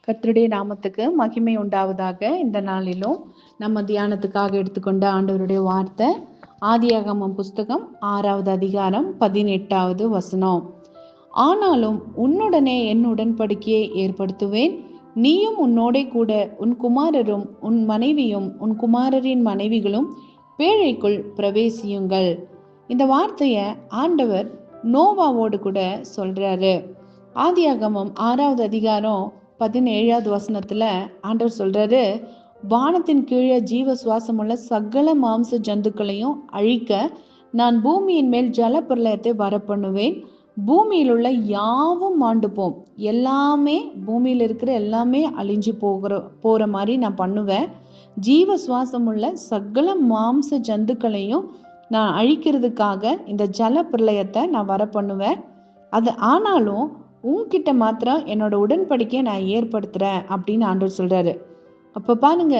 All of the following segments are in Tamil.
கர்த்தருடைய நாமத்துக்கு மகிமை உண்டாவதாக. இந்த நாளிலும் நம்ம தியானத்துக்காக எடுத்துக்கொண்ட ஆண்டவருடைய வார்த்தை ஆதியாகமம் புஸ்தகம் 6வது அதிகாரம் 18வது வசனம். ஆனாலும் உன்னுடனே என் உடன்படிக்கையை ஏற்படுத்துவேன், நீயும் உன்னோடே கூட உன் குமாரரும் உன் மனைவியும் உன் குமாரரின் மனைவிகளும் பேழைக்குள் பிரவேசியுங்கள். இந்த வார்த்தைய ஆண்டவர் நோவாவோடு கூட சொல்றாரு. ஆதியாகமம் 6வது அதிகாரம் 17வது வசனத்துல ஆண்டவர் சொல்றாரு, வானத்தின் கீழே ஜீவ சுவாசம் உள்ள சகல மாம்ச ஜந்துக்களையும் அழிக்க நான் பூமியின் மேல் ஜல பிரளயத்தை வரப்பண்ணுவேன். பூமியில் உள்ள யாவும் மாண்டு போம், எல்லாமே பூமியில இருக்கிற எல்லாமே அழிஞ்சு போற மாதிரி நான் பண்ணுவேன். ஜீவ சுவாசம் உள்ள சகல மாம்ச ஜந்துக்களையும் நான் அழிக்கிறதுக்காக இந்த ஜல பிரளயத்தை நான் வர பண்ணுவேன். அது ஆனாலும் உன்கிட்ட மாத்திரம் என்னோட உடன்படிக்கையை நான் ஏற்படுத்துறேன் அப்படின்னு ஆண்டவர் சொல்றாரு. அப்ப பாருங்க,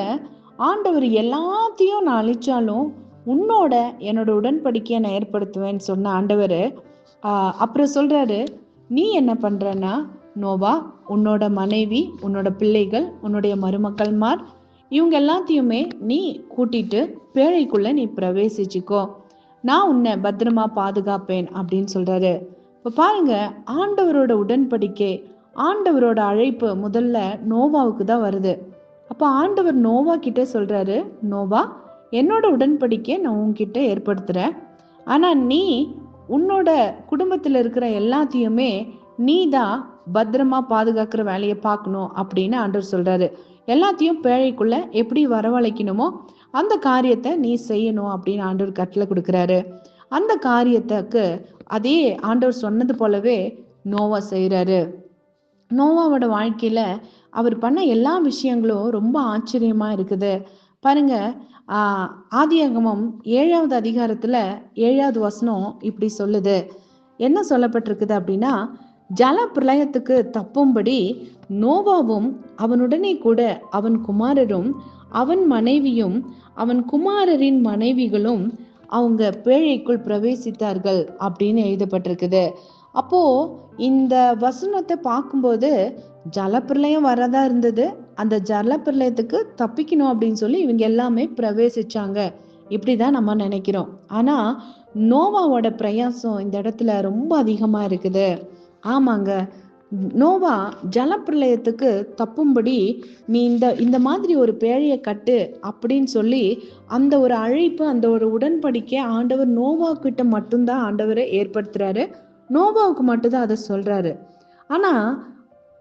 ஆண்டவர் எல்லாத்தையும் நான் அழிச்சாலும் உன்னோட என்னோட உடன்படிக்கையை நான் ஏற்படுத்துவேன்னு சொன்ன ஆண்டவர் அப்புறம் சொல்றாரு, நீ என்ன பண்றன்னா நோவா, உன்னோட மனைவி, உன்னோட பிள்ளைகள், உன்னுடைய மருமக்கள்மார் இவங்க எல்லாத்தையுமே நீ கூட்டிட்டு பேழைக்குள்ள நீ பிரவேசிச்சுக்கோ, நான் உன்னை பத்திரமா பாதுகாப்பேன் அப்படின்னு சொல்றாரு. இப்ப பாருங்க, ஆண்டவரோட உடன்படிக்கை, ஆண்டவரோட அழைப்பு முதல்ல நோவாவுக்கு தான் வருது. அப்ப ஆண்டவர் நோவா கிட்ட சொல்றாரு, நோவா, என்னோட உடன்படிக்கை நான் உன்கிட்ட ஏற்படுத்துறேன், ஆனா நீ உன்னோட குடும்பத்துல இருக்கிற எல்லாத்தையுமே நீ தான் பத்திரமா பாதுகாக்கிற வேலையை பார்க்கணும் அப்படின்னு ஆண்டவர் சொல்றாரு. எல்லாத்தையும் பேழைக்குள்ள எப்படி வரவழைக்கணுமோ அந்த காரியத்தை நீ செய்யணும் அப்படின்னு ஆண்டவர் கட்டளை கொடுக்கிறாரு. அந்த காரியத்துக்கு அதே ஆண்டவர் சொன்னது போலவே நோவா செய்யறாரு. நோவாவோட வாழ்க்கையில அவர் பண்ண எல்லா விஷயங்களும் ரொம்ப ஆச்சரியமா இருக்குது. பாருங்க, ஆதியாகமம் 7வது அதிகாரத்துல 7வது வசனம் இப்படி சொல்லுது. என்ன சொல்லப்பட்டிருக்குது அப்படின்னா, ஜல பிரளயத்துக்கு தப்பும்படி நோவாவும் அவனுடனே கூட அவன் குமாரரும் அவன் மனைவியும் அவன் குமாரரின் மனைவிகளும் அவங்க பேழைக்குள் பிரவேசித்தார்கள் அப்படின்னு எழுதப்பட்டிருக்குது. அப்போ இந்த வசனத்தை பார்க்கும்போது ஜலப்பிரளயம் வரதா இருந்தது, அந்த ஜலப்பிரளயத்துக்கு தப்பிக்கணும் அப்படின்னு சொல்லி இவங்க எல்லாமே பிரவேசிச்சாங்க, இப்படிதான் நம்ம நினைக்கிறோம். ஆனா நோவாவோட பிரயாசம் இந்த இடத்துல ரொம்ப அதிகமா இருக்குது. ஆமாங்க, நோவா ஜலப்பிரளயத்துக்கு தப்பும்படி நீ இந்த மாதிரி ஒரு பேழையை கட்டு அப்படின்னு சொல்லி அந்த ஒரு அழைப்பு, அந்த ஒரு உடன்படிக்கை ஆண்டவர் நோவா கிட்ட மட்டும்தான் ஆண்டவரை ஏற்படுத்துறாரு. நோவாவுக்கு மட்டும்தான் அதை சொல்றாரு. ஆனா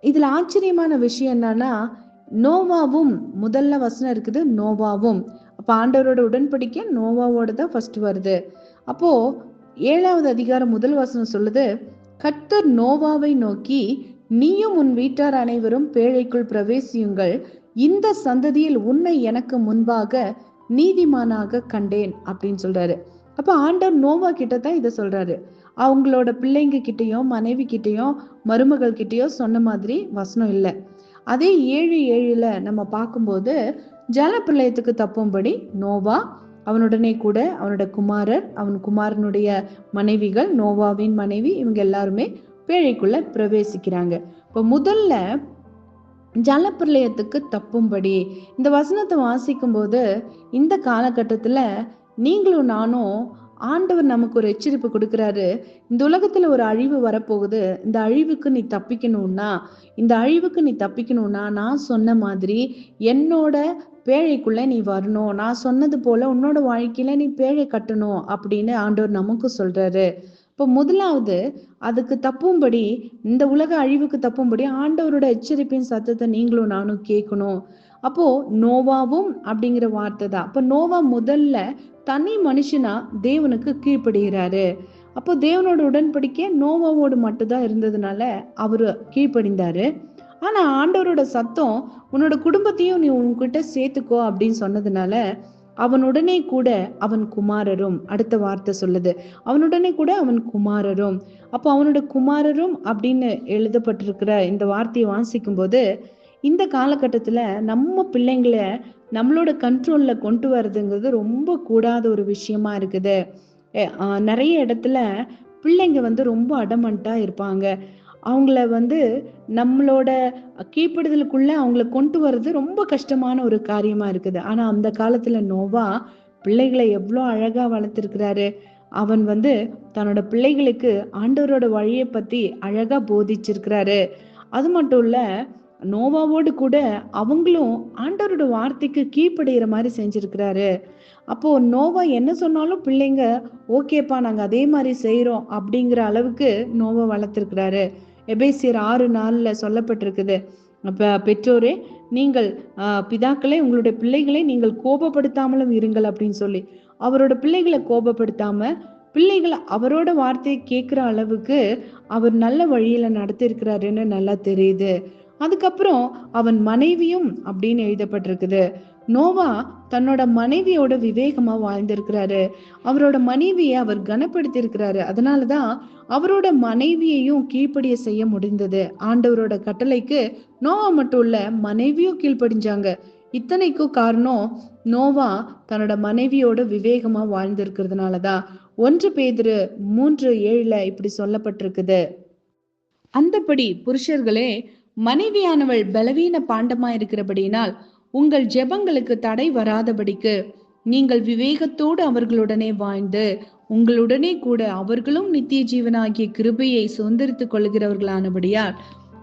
இதுல ஆச்சரியமான விஷயம் என்னன்னா, நோவாவும் முதல்ல வசனம் இருக்குது, நோவாவும். அப்ப ஆண்டவரோட உடன்படிக்கை நோவாவோட தான் ஃபர்ஸ்ட் வருது. அப்போ 7வது அதிகாரம் முதல் வசனம் சொல்லுது, கர்த்தர் நோவாவை நோக்கி, நீயும் உன் வீட்டார் அனைவரும் பேழைக்குள் பிரவேசியுங்கள், இந்த சந்ததியில் உன்னை எனக்கு முன்பாக நீதிமானாக கண்டேன் அப்படின்னு சொல்றாரு. அப்ப ஆண்டவர் நோவா கிட்ட தான் இதை சொல்றாரு. அவங்களோட பிள்ளைங்க கிட்டயும் மனைவி கிட்டயும் மருமகள் கிட்டயோ சொன்ன மாதிரி வசனம் இல்லை. அதே 7:7 நம்ம பார்க்கும்போது ஜல பிரளயத்துக்கு தப்பும்படி நோவா, அவனுடனே கூட அவனோட குமாரர், அவன் குமாரனுடைய மனைவிகள், நோவாவின் மனைவி, இவங்க எல்லாருமே பேழைக்குள்ள பிரவேசிக்கிறாங்க. இப்போ முதல்ல ஜலப்பிரளயத்துக்கு தப்பும்படி இந்த வசனத்தை வாசிக்கும் போது இந்த காலகட்டத்துல நீங்களும் நானும், ஆண்டவர் நமக்கு ஒரு எச்சரிப்பு கொடுக்கிறாரு. இந்த உலகத்துல ஒரு அழிவு வரப்போகுது, இந்த அழிவுக்கு நீ தப்பிக்கணும்னா நான் சொன்ன மாதிரி என்னோட பேழைக்குள்ள நீ வரணும், நான் சொன்னது போல உன்னோட வாழ்க்கையில நீ பேழை கட்டணும் அப்படின்னு ஆண்டவர் நமக்கு சொல்றாரு. இப்போ முதலாவது அதுக்கு தப்பும்படி, இந்த உலக அழிவுக்கு தப்பும்படி ஆண்டவரோட எச்சரிப்பின் சத்தத்தை நீங்களும் நானும் கேட்கணும். அப்போ நோவாவும் அப்படிங்கிற வார்த்தை தான். அப்போ நோவா முதல்ல தனி மனுஷனா தேவனுக்கு கீழ்ப்படுகிறாரு. அப்போ தேவனோட உடன்படிக்கை நோவாவோடு மட்டும்தான் இருந்ததுனால அவரு கீழ்ப்படிந்தாரு. ஆனா ஆண்டவரோட சத்தம் உன்னோட குடும்பத்தையும் நீ உன்கிட்ட சேர்த்துக்கோ அப்படின்னு சொன்னதுனால அவனுடனே கூட அவன் குமாரரும், அடுத்த வார்த்தை சொல்லுது, அவனுடனே கூட அவன் குமாரரும். அப்போ அவனோட குமாரரும் அப்படின்னு எழுதப்பட்டிருக்கிற இந்த வார்த்தையை வாசிக்கும் போது இந்த காலகட்டத்துல நம்ம பிள்ளைங்களை நம்மளோட கண்ட்ரோல்ல கொண்டு வர்றதுங்கிறது ரொம்ப கூடாத ஒரு விஷயமா இருக்குது. நிறைய இடத்துல பிள்ளைங்க ரொம்ப அடமண்டா இருப்பாங்க. அவங்கள வந்து நம்மளோட கீழ்ப்படுதலுக்குள்ள அவங்கள கொண்டு வர்றது ரொம்ப கஷ்டமான ஒரு காரியமா இருக்குது. ஆனா அந்த காலத்துல நோவா பிள்ளைகளை எவ்வளோ அழகா வளர்த்திருக்கிறாரு. அவன் வந்து தன்னோட பிள்ளைகளுக்கு ஆண்டவரோட வழியை பத்தி அழகா போதிச்சிருக்கிறாரு. அது மட்டும் இல்ல, நோவாவோடு கூட அவங்களும் ஆண்டவரோட வார்த்தைக்கு கீழ்ப்படுகிற மாதிரி செஞ்சிருக்கிறாரு. அப்போ நோவா என்ன சொன்னாலும் பிள்ளைங்க ஓகேப்பா நாங்க அதே மாதிரி செய்யறோம் அப்படிங்கிற அளவுக்கு நோவா வளர்த்திருக்கிறாரு. எபேசியர் 6:4 சொல்லப்பட்டிருக்குது, அப்ப பெற்றோரே நீங்கள் பிதாக்களே உங்களுடைய பிள்ளைகளை நீங்கள் கோபப்படுத்தாமலும் இருங்கள் அப்படின்னு சொல்லி. அவரோட பிள்ளைகளை கோபப்படுத்தாம பிள்ளைகளை அவரோட வார்த்தையை கேட்கிற அளவுக்கு அவர் நல்ல வழியில நடத்திருக்கிறாருன்னு நல்லா தெரியுது. அதுக்கப்புறம் அவன் மனைவியும் அப்படின்னு எழுதப்பட்டிருக்குது. நோவா தன்னோட மனைவியோட விவேகமா வாழ்ந்திருக்கிறாரு. அவரோட மனைவியை அவர் கனப்படுத்தி இருக்கிறாரு. அதனாலதான் அவரோட மனைவியையும் கீழ்ப்படிய செய்ய முடிந்தது. ஆண்டவரோட கட்டளைக்கு நோவா மட்டும் இல்ல, மனைவியும் கீழ்ப்படிஞ்சாங்க. இத்தனைக்கும் காரணம் நோவா தன்னோட மனைவியோட விவேகமா வாழ்ந்திருக்கிறதுனாலதான். 1 பேதுரு 3:7 இப்படி சொல்லப்பட்டிருக்குது, அந்தபடி புருஷர்களே, மனைவியானவள் பலவீன பாண்டமா இருக்கிறபடியினால் உங்கள் ஜெபங்களுக்கு தடை வராதபடிக்கு நீங்கள் விவேகத்தோடு அவர்களுடனே வாழ்ந்து உங்களுடனே கூட அவர்களும் நித்திய ஜீவனாகிய கிருபையை சுதந்திரித்துக் கொள்கிறவர்களானபடியால்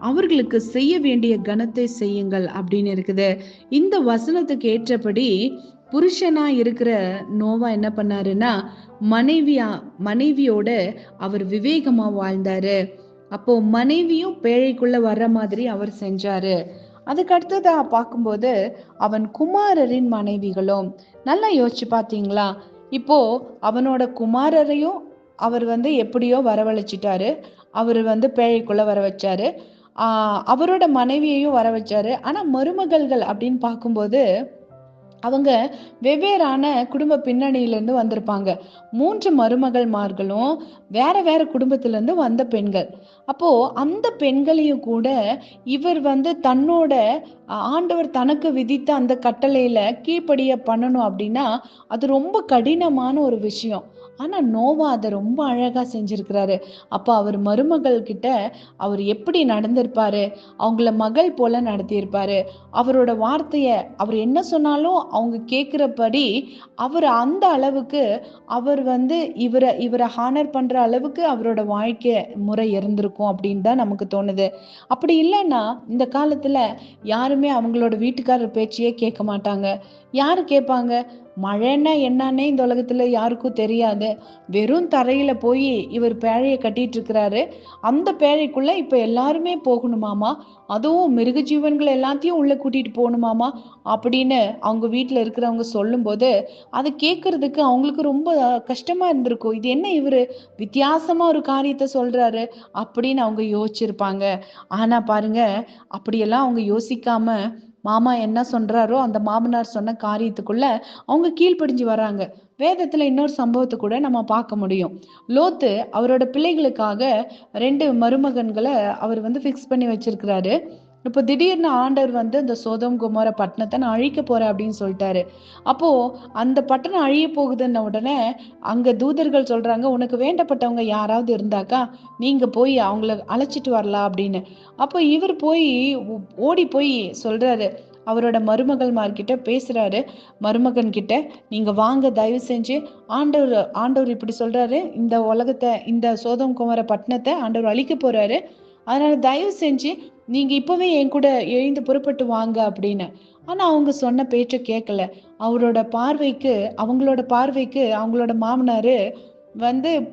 அவர்களுக்கு செய்ய வேண்டிய கனத்தை செய்யுங்கள் அப்படின்னு இருக்குது. இந்த வசனத்துக்கு ஏற்றபடி புருஷனா இருக்கிற நோவா என்ன பண்ணாருன்னா, மனைவியோட அவர் விவேகமா வாழ்ந்தாரு. அப்போ மனைவியும் பேழைக்குள்ள வர்ற மாதிரி அவர் செஞ்சாரு. அதுக்கு அடுத்ததா பார்க்கும்போது அவன் குமாரரின் மனைவிகளும், நல்லா யோசிச்சு பார்த்தீங்களா? இப்போ அவனோட குமாரரையும் அவர் எப்படியோ வரவழைச்சிட்டாரு. அவர் பேழைக்குள்ள வர வச்சாரு. அவரோட மனைவியையும் வர வச்சாரு. ஆனா மருமகள்கள் அப்படின்னு பார்க்கும்போது அவங்க வெவ்வேறான குடும்ப பின்னணியில இருந்து வந்திருப்பாங்க. 3 மருமகள்மார்களும் வேற வேற குடும்பத்துல இருந்து வந்த பெண்கள். அப்போ அந்த பெண்களையும் கூட இவர் தன்னோட ஆண்டவர் தனக்கு விதித்த அந்த கட்டளையில கீழ்ப்படிய பண்ணணும் அப்படின்னா அது ரொம்ப கடினமான ஒரு விஷயம். ஆனா நோவா அதை ரொம்ப அழகா செஞ்சிருக்கிறாரு. அப்ப அவர் மருமகள் கிட்ட அவர் எப்படி நடந்திருப்பாரு, அவங்கள மகள் போல நடத்தியிருப்பாரு. அவரோட வார்த்தைய அவர் என்ன சொன்னாலும் அவங்க கேட்கிறபடி அவர் அந்த அளவுக்கு அவர் இவரை ஹானர் பண்ற அளவுக்கு அவரோட வாழ்க்கை முறை இருந்திருக்கும் அப்படின்னு தான் நமக்கு தோணுது. அப்படி இல்லைன்னா இந்த காலத்துல யாருமே அவங்களோட வீட்டுக்காரர் பேச்சையே கேட்க மாட்டாங்க. யாரு கேட்பாங்க? மழைன்னா என்னன்னே இந்த உலகத்துல யாருக்கும் தெரியாது. வெறும் தரையில போய் இவர் பேழையை கட்டிட்டு இருக்கிறாரு. அந்த பேழைக்குள்ள இப்ப எல்லாருமே போகணுமாமா, அதுவும் மிருக ஜீவன்கள் எல்லாத்தையும் உள்ள கூட்டிட்டு போகணுமாமா அப்படின்னு அவங்க வீட்டுல இருக்கிறவங்க சொல்லும் போது அதை கேட்கறதுக்கு அவங்களுக்கு ரொம்ப கஷ்டமா இருந்திருக்கும். இது என்ன இவரு வித்தியாசமா ஒரு காரியத்தை சொல்றாரு அப்படின்னு அவங்க யோசிச்சிருப்பாங்க. ஆனா பாருங்க, அப்படியெல்லாம் அவங்க யோசிக்காம மாமா என்ன சொல்றாரோ அந்த மாமனார் சொன்ன காரியத்துக்குள்ள அவங்க கீழ்ப்படிஞ்சு வராங்க. வேதத்துல இன்னொரு சம்பவத்தை கூட நம்ம பார்க்க முடியும். லோத்து அவரோட பிள்ளைகளுக்காக 2 மருமகன்களை அவர் ஃபிக்ஸ் பண்ணி வச்சிருக்கிறாரு. இப்போ திடீர்னு ஆண்டவர் இந்த சோதோம் கொமோர பட்டணத்தை நான் அழிக்க போறேன் அப்படின்னு சொல்லிட்டாரு. அப்போ அந்த பட்டணம் அழிய போகுதுன்ன உடனே அங்க தூதர்கள் சொல்றாங்க, உனக்கு வேண்டப்பட்டவங்க யாராவது இருந்தாக்கா நீங்க போய் அவங்கள அழைச்சிட்டு வரலாம் அப்படின்னு. அப்போ இவர் போய் ஓடி போய் சொல்றாரு, அவரோட மருமகள்மார்கிட்ட பேசுறாரு. மருமகன் கிட்ட, நீங்க வாங்க, தயவு செஞ்சு ஆண்டவர் இப்படி சொல்றாரு, இந்த உலகத்தை, இந்த சோதோம் கொமோர பட்டணத்தை ஆண்டவர் அழிக்க போறாரு. அதனால தயவு செஞ்சு நீங்க இப்பவே என் கூட எழுந்து புறப்பட்டு வாங்க அப்படின்னு. ஆனா அவங்க சொன்ன பேச்ச கேட்கல. அவங்களோட பார்வைக்கு அவங்களோட மாமனாரு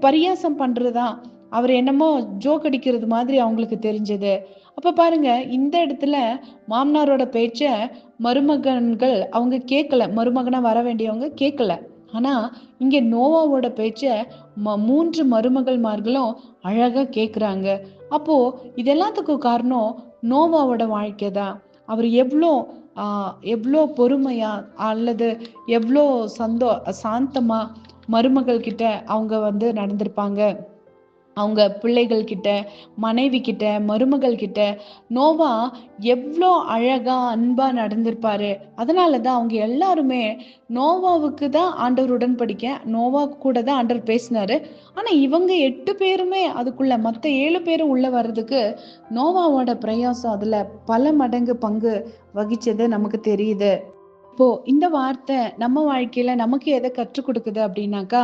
பரியாசம் பண்றதுதான், அவர் என்னமோ ஜோக் அடிக்கிறது மாதிரி அவங்களுக்கு தெரிஞ்சது. அப்ப பாருங்க, இந்த இடத்துல மாமனாரோட பேச்ச மருமகன்கள் அவங்க கேட்கல, மருமகனா வர வேண்டியவங்க கேட்கல. ஆனா இங்க நோவாவோட பேச்ச 3 மருமகள்மார்களும் அழகா கேக்குறாங்க. அப்போ இதெல்லாத்துக்கும் காரணம் நோவாவோட வாழ்க்கை தான். அவர் எவ்வளோ பொறுமையா அல்லது எவ்வளோ சாந்தமா மருமகள் கிட்ட அவங்க நடந்திருப்பாங்க. அவங்க பிள்ளைகள் கிட்ட, மனைவி கிட்ட, மருமகள் கிட்ட நோவா எவ்வளோ அழகா அன்பா நடந்திருப்பாரு. அதனாலதான் அவங்க எல்லாருமே நோவாவுக்கு தான் ஆண்டவர் உடன்படிக்க, நோவா கூட தான் ஆண்டவர் பேசினாரு. ஆனா இவங்க 8 பேருமே அதுக்குள்ள, மத்த 7 பேரும் உள்ள வர்றதுக்கு நோவாவோட பிரயாசம் அதுல பல மடங்கு பங்கு வகிச்சது நமக்கு தெரியுது. இப்போ இந்த வார்த்தை நம்ம வாழ்க்கையில நமக்கு எதை கற்றுக் கொடுக்குது அப்படின்னாக்கா,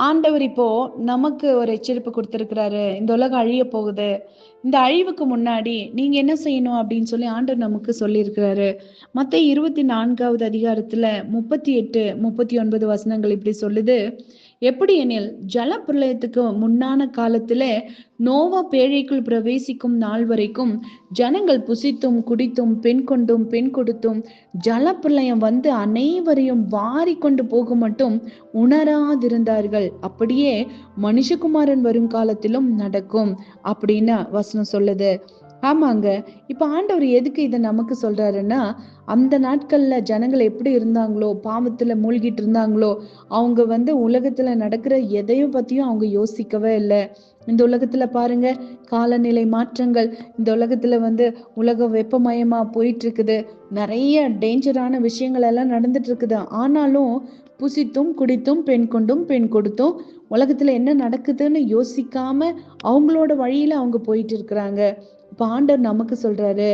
ஆண்டவர் இப்போ நமக்கு ஒரு எச்சரிப்பு கொடுத்திருக்கிறாரு. இந்த உலகம் அழிய போகுது. இந்த அழிவுக்கு முன்னாடி நீங்க என்ன செய்யணும் அப்படின்னு சொல்லி ஆண்டவர் நமக்கு சொல்லியிருக்கிறாரு. மத்தேயு 24வது அதிகாரத்துல 38, 39 வசனங்கள் இப்படி சொல்லுது. எப்படி எனில், ஜலப்பிரளயத்துக்கு முன்னான காலத்திலே நோவா பேழைக்குள் பிரவேசிக்கும் நாள் வரைக்கும் ஜனங்கள் புசித்தும் குடித்தும் பெண் கொண்டும் பெண் கொடுத்தும் ஜலப்பிரளயம் வந்து அனைவரையும் வாரி கொண்டு போக மட்டும் உணராதிருந்தார்கள். அப்படியே மனுஷகுமாரன் வரும் காலத்திலும் நடக்கும் அப்படின்னு வசனம் சொல்லுது. ஆமாங்க. இப்ப ஆண்டவர் எதுக்கு இதை நமக்கு சொல்றாருன்னா, அந்த நாட்கள்ல ஜனங்கள் எப்படி இருந்தாங்களோ, பாவத்துல மூழ்கிட்டு இருந்தாங்களோ, அவங்க உலகத்துல நடக்கிற எதையும் பத்தியும் அவங்க யோசிக்கவே இல்லை. இந்த உலகத்துல பாருங்க, காலநிலை மாற்றங்கள், இந்த உலகத்துல உலக வெப்பமயமா போயிட்டு இருக்குது. நிறைய டேஞ்சரான விஷயங்கள் எல்லாம் நடந்துட்டு இருக்குது. ஆனாலும் புசித்தும் குடித்தும் பெண் கொண்டும் பெண் கொடுத்தும் உலகத்துல என்ன நடக்குதுன்னு யோசிக்காம அவங்களோட வழியில அவங்க போயிட்டு இருக்கிறாங்க. இப்ப ஆண்டவர் நமக்கு சொல்றாரு,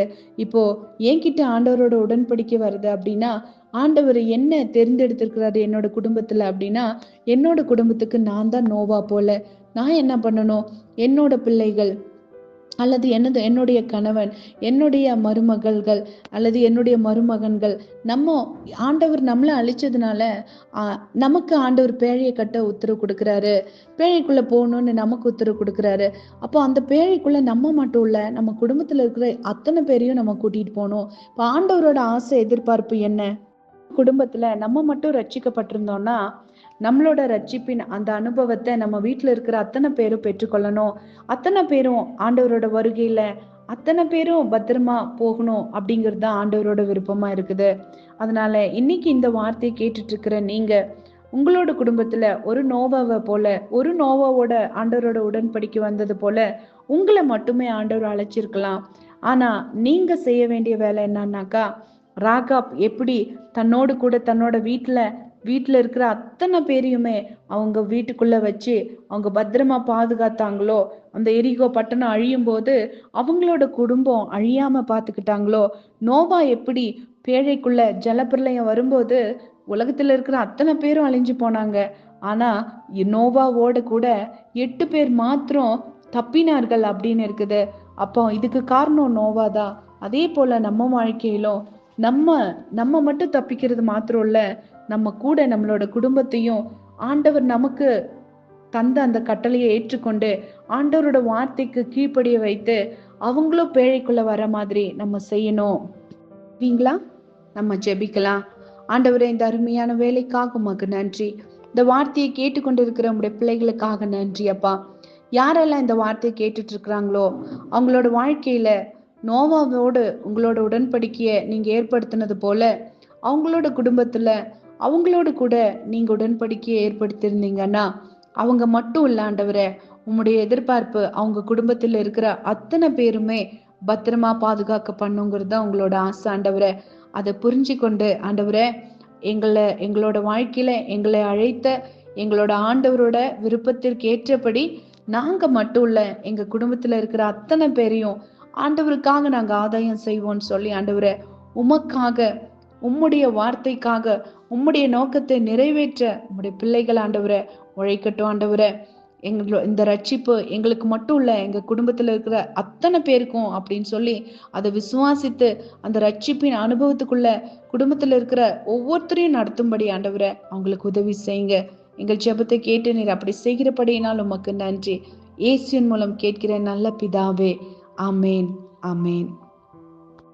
இப்போ என்கிட்ட ஆண்டவரோட உடன்படிக்கை வருது அப்படின்னா, ஆண்டவர் என்ன தெரிந்தெடுத்திருக்கிறாரு என்னோட குடும்பத்துல அப்படின்னா, என்னோட குடும்பத்துக்கு நான் தான் நோவா போல. நான் என்ன பண்ணணும், என்னோட பிள்ளைகள் அல்லது என்னுடைய கணவன், என்னுடைய மருமகள்கள் அல்லது என்னுடைய மருமகன்கள், நம்ம ஆண்டவர் நம்மளை அழிச்சதுனால நமக்கு ஆண்டவர் பேழையை கட்ட உத்தரவு கொடுக்கிறாரு. பேழைக்குள்ள போகணும்னு நமக்கு உத்தரவு கொடுக்கிறாரு. அப்போ அந்த பேழைக்குள்ள நம்ம மட்டும் இல்ல, நம்ம குடும்பத்துல இருக்கிற அத்தனை பேரையும் நம்ம கூட்டிட்டு போகணும். இப்போ ஆண்டவரோட ஆசை, எதிர்பார்ப்பு என்ன? குடும்பத்துல நம்ம மட்டும் ரட்சிக்கப்பட்டிருந்தோம்னா, நம்மளோட ரட்சிப்பின் அந்த அனுபவத்தை நம்ம வீட்டுல இருக்கிற அத்தனை பேரும் பெற்றுக்கொள்ளணும். அத்தனை பேரும் ஆண்டவரோட வருகையில அத்தனை பேரும் பத்திரமா போகணும் அப்படிங்கிறது தான் ஆண்டவரோட விருப்பமா இருக்குது. அதனால இன்னைக்கு இந்த வார்த்தையை கேட்டுட்டு இருக்கிற நீங்க, உங்களோட குடும்பத்துல ஒரு நோவாவை போல, ஒரு நோவாவோட ஆண்டவரோட உடன்படிக்கை வந்தது போல உங்களை மட்டுமே ஆண்டவர் அழைச்சிருக்கலாம். ஆனா நீங்க செய்ய வேண்டிய வேலை என்னன்னாக்கா, ராகாப் எப்படி தன்னோடு கூட தன்னோட வீட்டுல இருக்கிற அத்தனை பேரையுமே அவங்க வீட்டுக்குள்ள வச்சு அவங்க பத்திரமா பாதுகாத்தாங்களோ, அந்த எரிகோ பட்டணம் அழியும் போது அவங்களோட குடும்பம் அழியாம பாத்துக்கிட்டாங்களோ, நோவா எப்படி பேழைக்குள்ள ஜலப்பிரளயம் வரும்போது உலகத்துல இருக்கிற அத்தனை பேரும் அழிஞ்சு போனாங்க. ஆனா நோவாவோட கூட 8 பேர் மாத்திரம் தப்பினார்கள் அப்படின்னு இருக்குது. அப்போ இதுக்கு காரணம் நோவாதான். அதே போல நம்ம வாழ்க்கையிலும் நம்ம மட்டும் தப்பிக்கிறது மாத்திரம் இல்ல, நம்ம கூட நம்மளோட குடும்பத்தையும் ஆண்டவர் நமக்கு தந்த அந்த கட்டளையை ஏற்றுக்கொண்டு ஆண்டவரோட வார்த்தைக்கு கீழ்ப்படிய வைத்து அவங்களும் பேழைக்குள்ள வர மாதிரி நம்ம செய்யணும். நம்ம ஜெபிக்கலாம். ஆண்டவரே, இந்த அருமையான வேலைக்காக உமக்கு நன்றி. இந்த வார்த்தையை கேட்டுக்கொண்டிருக்கிற உங்களுடைய பிள்ளைகளுக்காக நன்றி அப்பா. யாரெல்லாம் இந்த வார்த்தையை கேட்டுட்டு இருக்கிறாங்களோ, அவங்களோட வாழ்க்கையில நோவாவோடு உங்களோட உடன்படிக்கைய நீங்க ஏற்படுத்தினது போல அவங்களோட குடும்பத்துல அவங்களோடு கூட நீங்க உடன்படிக்கையை ஏற்படுத்தியிருந்தீங்கன்னா, அவங்க மட்டும் இல்ல ஆண்டவரே, உம்முடைய எதிர்பார்ப்பு அவங்க குடும்பத்துல இருக்கிற அத்தனை பேருமே பத்திரமா பாதுகாக்க பண்ணுங்கிறது தான் உங்களோட ஆசை ஆண்டவரே. அதை புரிஞ்சு கொண்டு ஆண்டவரே, எங்களோட வாழ்க்கையில எங்களை அழைத்த எங்களோட ஆண்டவரோட விருப்பத்திற்கு ஏற்றபடி நாங்க மட்டும் இல்ல, எங்க குடும்பத்துல இருக்கிற அத்தனை பேரையும் ஆண்டவருக்காக நாங்க ஆதாயம் செய்வோம்னு சொல்லி ஆண்டவரே, உமக்காக, உம்முடைய வார்த்தைக்காக, உம்முடைய நோக்கத்தை நிறைவேற்ற உம்முடைய பிள்ளைகள் ஆண்டவரே உழைக்கட்டும் ஆண்டவரே. இந்த ரட்சிப்பு எங்களுக்கு மட்டும் இல்ல, எங்க குடும்பத்துல இருக்கிற அத்தனை பேருக்கும் அப்படின்னு சொல்லி அதை விசுவாசித்து அந்த ரட்சிப்பின் அனுபவத்துக்குள்ள குடும்பத்துல இருக்கிற ஒவ்வொருத்தரையும் நடத்தும்படி ஆண்டவரே அவங்களுக்கு உதவி செய்யுங்க. எங்கள் ஜெபத்தை கேட்டு நீர் அப்படி செய்கிறபடியினால் உமக்கு நன்றி. இயேசுவின் மூலம் கேட்கிற நல்ல பிதாவே. ஆமேன், ஆமேன்.